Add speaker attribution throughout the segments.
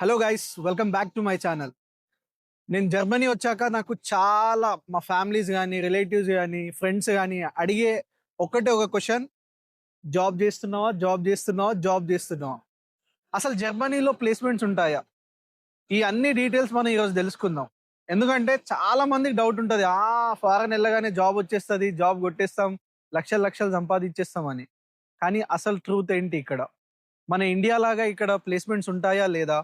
Speaker 1: Hello guys, welcome back to my channel. నేను Germany వచ్చాక నాకు చాలా మా ఫ్యామిలీస్ కానీ రిలేటివ్స్ కానీ ఫ్రెండ్స్ కానీ అడిగే ఒకటే ఒక క్వశ్చన్: జాబ్ చేస్తున్నావా, జాబ్ చేస్తున్నావా, జాబ్ చేస్తున్నావా? అసలు జర్మనీలో ప్లేస్మెంట్స్ ఉంటాయా? ఈ అన్ని డీటెయిల్స్ మనం ఈరోజు తెలుసుకుందాం. ఎందుకంటే చాలా మందికి డౌట్ ఉంటుంది, ఫారెన్ వెళ్ళగానే జాబ్ వచ్చేస్తుంది, జాబ్ కొట్టేస్తాం, లక్షలు లక్షలు సంపాదించేస్తాం అని. కానీ అసలు ట్రూత్ ఏంటి ఇక్కడ? మన ఇండియా లాగా ఇక్కడ ప్లేస్మెంట్స్ ఉంటాయా లేదా?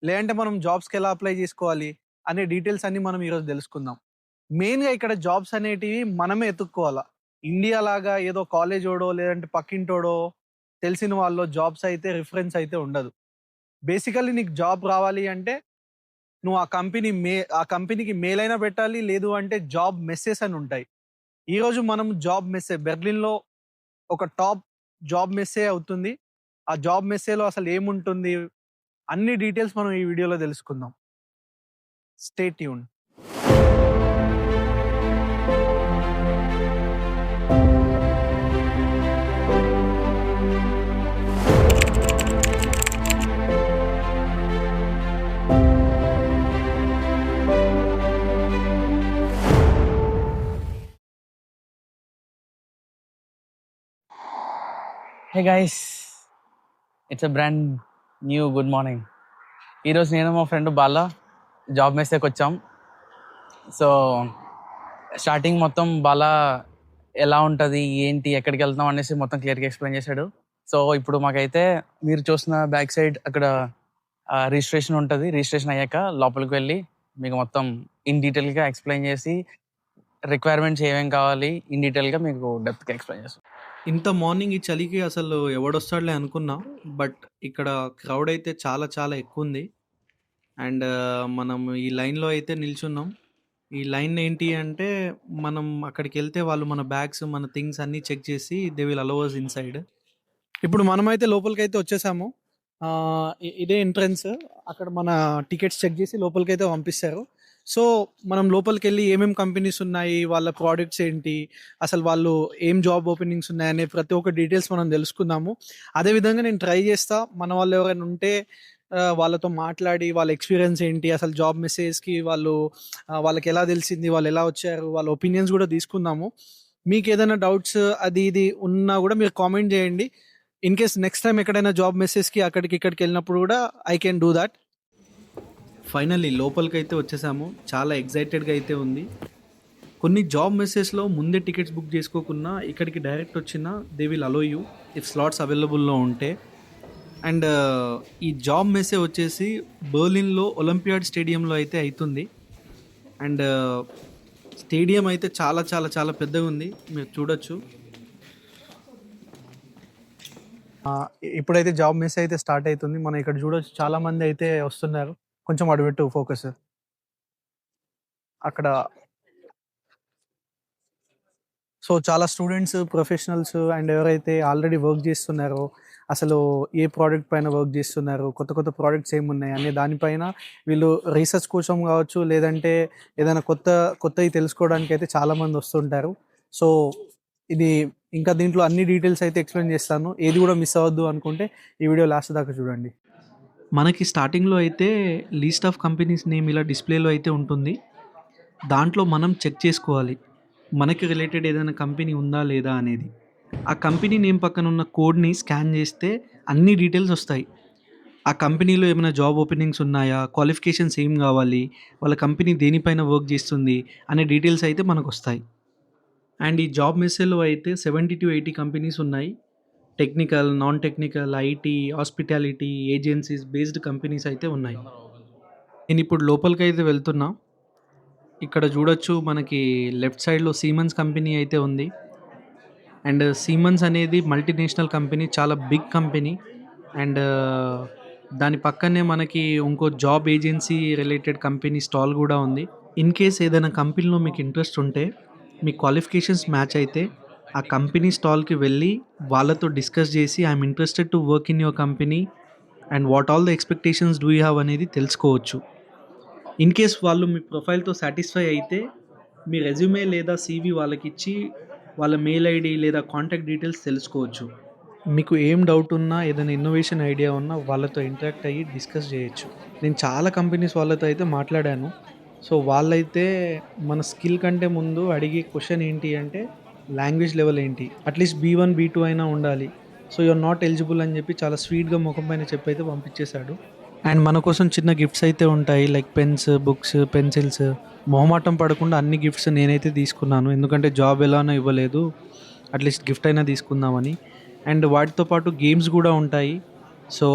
Speaker 1: లేదంటే మనం జాబ్స్కి ఎలా అప్లై చేసుకోవాలి అనే డీటెయిల్స్ అన్ని మనం ఈరోజు తెలుసుకుందాం. మెయిన్గా ఇక్కడ జాబ్స్ అనేటివి మనమే ఎత్తుక్కోవాలా. ఇండియా లాగా ఏదో కాలేజ్ ఓడో లేదంటే పక్కింటోడో తెలిసిన వాళ్ళు జాబ్స్ అయితే రిఫరెన్స్ అయితే ఉండదు. బేసికల్లీ నీకు జాబ్ రావాలి అంటే నువ్వు ఆ కంపెనీకి మెయిల్ అయినా పెట్టాలి, లేదు అంటే జాబ్ మెసేజ్ అని ఉంటాయి. ఈరోజు మనం జాబ్ మెసేజ్ బెర్లిన్లో ఒక టాప్ జాబ్ మెసేజ్ అవుతుంది. ఆ జాబ్ మెసేజ్లో అసలు ఏముంటుంది, అన్ని డీటెయిల్స్ మనం ఈ వీడియోలో తెలుసుకుందాం. Stay tune.
Speaker 2: Hey guys, it's a brand new good morning. ఈరోజు నేను మా ఫ్రెండ్ బాలా జాబ్ మెసేజ్కి వచ్చాం. సో స్టార్టింగ్ మొత్తం బాలా ఎలా ఉంటుంది, ఏంటి, ఎక్కడికి వెళ్తాం అనేసి మొత్తం క్లియర్గా ఎక్స్ప్లెయిన్ చేశాడు. సో ఇప్పుడు మాకైతే మీరు చూసిన బ్యాక్ సైడ్ అక్కడ రిజిస్ట్రేషన్ ఉంటుంది. రిజిస్ట్రేషన్ అయ్యాక లోపలికి వెళ్ళి మీకు మొత్తం ఇన్ డీటెయిల్గా ఎక్స్ప్లెయిన్ చేసి రిక్వైర్మెంట్స్ ఏమేమి కావాలి ఇన్ డీటెయిల్గా మీకు డెప్త్గా ఎక్స్ప్లెయిన్ చేస్తాం.
Speaker 1: ఇంత మార్నింగ్ ఈ చలికి అసలు ఎవడొస్తాడులే అనుకున్నా, బట్ ఇక్కడ క్రౌడ్ అయితే చాలా చాలా ఎక్కువ ఉంది. అండ్ మనం ఈ లైన్లో అయితే నిల్చున్నాం. ఈ లైన్ ఏంటి అంటే, మనం అక్కడికి వెళ్తే వాళ్ళు మన బ్యాగ్స్ మన థింగ్స్ అన్నీ చెక్ చేసి they will allow us inside. ఇప్పుడు మనమైతే లోపలికైతే వచ్చేసాము. ఇదే ఎంట్రన్స్. అక్కడ మన టికెట్స్ చెక్ చేసి లోపలికైతే పంపిస్తారు. సో మనం లోపలికెళ్ళి ఏమేమి కంపెనీస్ ఉన్నాయి, వాళ్ళ ప్రోడక్ట్స్ ఏంటి, అసలు వాళ్ళు ఏం జాబ్ ఓపెనింగ్స్ ఉన్నాయనే ప్రతి ఒక్క డీటెయిల్స్ మనం తెలుసుకుందాము. అదేవిధంగా నేను ట్రై చేస్తా, మన వాళ్ళు ఎవరైనా ఉంటే వాళ్ళతో మాట్లాడి వాళ్ళ ఎక్స్పీరియన్స్ ఏంటి, అసలు జాబ్ మెసేజ్కి వాళ్ళకి ఎలా తెలిసింది, వాళ్ళు ఎలా వచ్చారు, వాళ్ళ ఒపీనియన్స్ కూడా తీసుకుందాము. మీకు ఏదైనా డౌట్స్ అది ఇది ఉన్నా కూడా మీరు కామెంట్ చేయండి. ఇన్ కేస్ నెక్స్ట్ టైం ఎక్కడైనా జాబ్ మెసేజ్కి అక్కడికి ఇక్కడికి వెళ్ళినప్పుడు కూడా I can do that. Finally లోపలికి అయితే వచ్చేసాము. చాలా ఎగ్జైటెడ్గా అయితే ఉంది. కొన్ని జాబ్ మెసేజ్లో ముందే టికెట్స్ బుక్ చేసుకోకున్నా ఇక్కడికి డైరెక్ట్ వచ్చినా they will allow you if slots అవైలబుల్లో ఉంటే. అండ్ ఈ జాబ్ మెసేజ్ వచ్చేసి బర్లిన్లో ఒలింపియాడ్ స్టేడియంలో అయితే అవుతుంది. అండ్ స్టేడియం అయితే చాలా చాలా చాలా పెద్దగా ఉంది, మీరు చూడొచ్చు. ఇప్పుడైతే జాబ్ మెసేజ్ అయితే స్టార్ట్ అవుతుంది. మనం ఇక్కడ చూడొచ్చు, చాలా మంది అయితే వస్తున్నారు. కొంచెం అడుగుపెట్టు ఫోకస్. అక్కడ సో చాలా స్టూడెంట్స్, ప్రొఫెషనల్స్ అండ్ ఎవరైతే ఆల్రెడీ వర్క్ చేస్తున్నారో, అసలు ఏ ప్రోడక్ట్ పైన వర్క్ చేస్తున్నారు, కొత్త కొత్త ప్రోడక్ట్స్ ఏమున్నాయి అనే దానిపైన వీళ్ళు రీసెర్చ్ కోసం కావచ్చు, లేదంటే ఏదైనా కొత్తవి తెలుసుకోవడానికి అయితే చాలామంది వస్తుంటారు. సో ఇది ఇంకా దీంట్లో అన్ని డీటెయిల్స్ అయితే ఎక్స్ప్లెయిన్ చేస్తాను. ఏది కూడా మిస్ అవ్వద్దు అనుకుంటే ఈ వీడియో లాస్ట్ దాకా చూడండి. మనకి స్టార్టింగ్లో అయితే లీస్ట్ ఆఫ్ కంపెనీస్ నేమ్ ఇలా డిస్ప్లేలో అయితే ఉంటుంది. దాంట్లో మనం చెక్ చేసుకోవాలి మనకి రిలేటెడ్ ఏదైనా కంపెనీ ఉందా లేదా అనేది. ఆ కంపెనీ నేమ్ పక్కన ఉన్న కోడ్ని స్కాన్ చేస్తే అన్ని డీటెయిల్స్ వస్తాయి. ఆ కంపెనీలో ఏమైనా జాబ్ ఓపెనింగ్స్ ఉన్నాయా, క్వాలిఫికేషన్స్ ఏం కావాలి, వాళ్ళ కంపెనీ దేనిపైన వర్క్ చేస్తుంది అనే డీటెయిల్స్ అయితే మనకు వస్తాయి. అండ్ ఈ జాబ్ మెసేజ్లో అయితే 70 to 80 కంపెనీస్ ఉన్నాయి. Technical, non technical, IT, hospitality, agencies based companies అయితే ఉన్నాయి. నేను ఇప్పుడు లోపలికి అయితే వెళ్తున్నా. ఇక్కడ చూడొచ్చు, మనకి లెఫ్ట్ సైడ్లో సీమన్స్ కంపెనీ అయితే ఉంది. అండ్ సీమన్స్ అనేది మల్టీనేషనల్ కంపెనీ, చాలా బిగ్ కంపెనీ. అండ్ దాని పక్కనే మనకి ఇంకో job agency related company stall కూడా ఉంది. ఇన్ కేస్ ఏదైనా కంపెనీలో మీకు ఇంట్రెస్ట్ ఉంటే, మీ క్వాలిఫికేషన్స్ మ్యాచ్ అయితే ఆ కంపెనీ స్టాల్కి వెళ్ళి వాళ్ళతో డిస్కస్ చేసి I'm interested to work in your company and what all the expectations do you have అనేది తెలుసుకోవచ్చు. ఇన్ కేస్ వాళ్ళు మీ ప్రొఫైల్తో సాటిస్ఫై అయితే మీ రెజ్యూమే లేదా సీవీ వాళ్ళకి ఇచ్చి వాళ్ళ మెయిల్ ఐడి లేదా కాంటాక్ట్ డీటెయిల్స్ తెలుసుకోవచ్చు. మీకు ఏం డౌట్ ఉన్నా, ఏదైనా ఇన్నోవేషన్ ఐడియా ఉన్నా వాళ్ళతో ఇంటరాక్ట్ అయ్యి డిస్కస్ చేయొచ్చు. నేను చాలా కంపెనీస్ వాళ్ళతో అయితే మాట్లాడాను. సో, వాళ్ళైతే మన స్కిల్ కంటే ముందు అడిగే క్వెషన్ ఏంటి అంటే, లాంగ్వేజ్ లెవెల్ ఏంటి? అట్‌లీస్ట్ బీ1, బీ2 అయినా ఉండాలి. So, you are not eligible అని చెప్పి చాలా స్వీట్‌గా మొఖం పైన చెప్పైతే పంపించేశాడు. అండ్ మన కోసం చిన్న గిఫ్ట్స్ అయితే ఉంటాయి. Like pens, books, pencils. మొహమాటం పడకుండా అన్ని గిఫ్ట్స్ నేనైతే తీసుకున్నాను. ఎందుకంటే జాబ్ ఎలానో ఇవ్వలేదు. అట్‌లీస్ట్ గిఫ్ట్ అయినా తీసుకుందామని. అండ్ వాటితో పాటు గేమ్స్ గూడా ఉంటాయి. సో,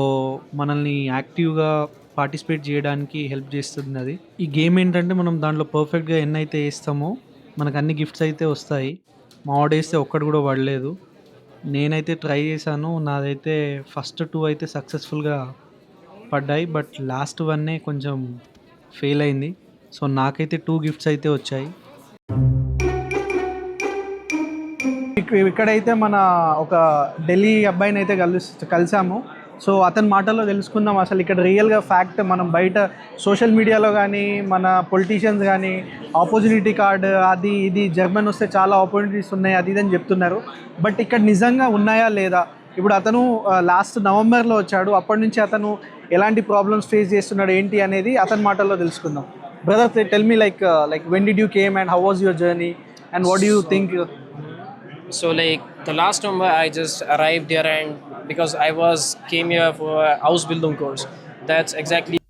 Speaker 1: మనల్ని యాక్టివ్‌గా పార్టిసిపేట్ జేయడానికి హెల్ప్ జేస్తుందది. ఈ గేమ్ ఏంటంటే, మనం దాంట్లో పర్ఫెక్ట్‌గా ఎన్నైతే ఏస్తామో, మనకన్ని గిఫ్ట్స్ అయితే వస్తాయి. మా వాడేస్తే ఒక్కటి గూడా పడలేదు. నేనైతే ట్రై చేశాను. నాదైతే ఫస్ట్ 2 అయితే సక్సెస్‌ఫుల్‌గా పడ్డాయి. బట్ లాస్ట్ వన్నే కొంచెం ఫెయిల్ అయింది. సో, నాకైతే 2 గిఫ్ట్స్ అయితే వచ్చాయి. ఇక్కడైతే మన ఒక ఢిల్లీ అబ్బాయినైతే కలిసాము. సో, అతని మాటల్లో తెలుసుకుందాం అసలు ఇక్కడ రియల్‌గా ఫ్యాక్ట్ మనం బయట సోషల్ మీడియాలో గానీ, మన పొలిటీషియన్స్ గానీ, ఆపర్చునిటీ కార్డ్ అది ఇది జర్మన్ వస్తే చాలా ఆపర్చునిటీస్ ఉన్నాయి అది ఇది అని చెప్తున్నారు. బట్ ఇక్కడ నిజంగా ఉన్నాయా లేదా? ఇప్పుడు అతను లాస్ట్ నవంబర్‌లో వచ్చాడు. అప్పటి నుంచి అతను ఎలాంటి ప్రాబ్లమ్స్ ఫేస్ చేస్తున్నాడు ఏంటి అనేది అతని మాటల్లో తెలుసుకుందాం. Brother tell me like when did you came and how was your journey and what do you think?
Speaker 3: So like the last November, I just arrived here, and because I came here for a house building course. That's exactly